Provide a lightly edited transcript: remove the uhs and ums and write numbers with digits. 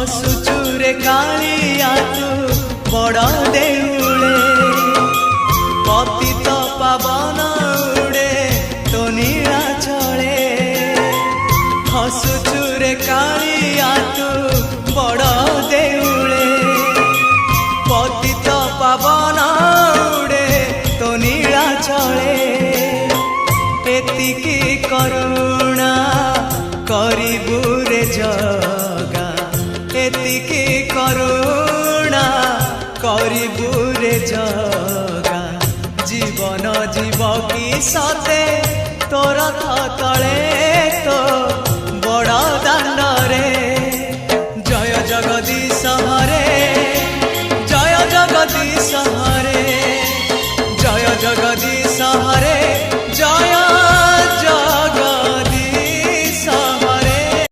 हसुचुरे कालिया तू बड़ देउले पतित पावन उड़े तो नीला चले हसुचुरे कालिया तू बड़ देउले पतित पावन उड़े तो नीला चले एतिकी करुणा करिबु रे जगा एतिकी करुणा करिबु रे जगा जीवन जीव कि सते तोर तले तो बड़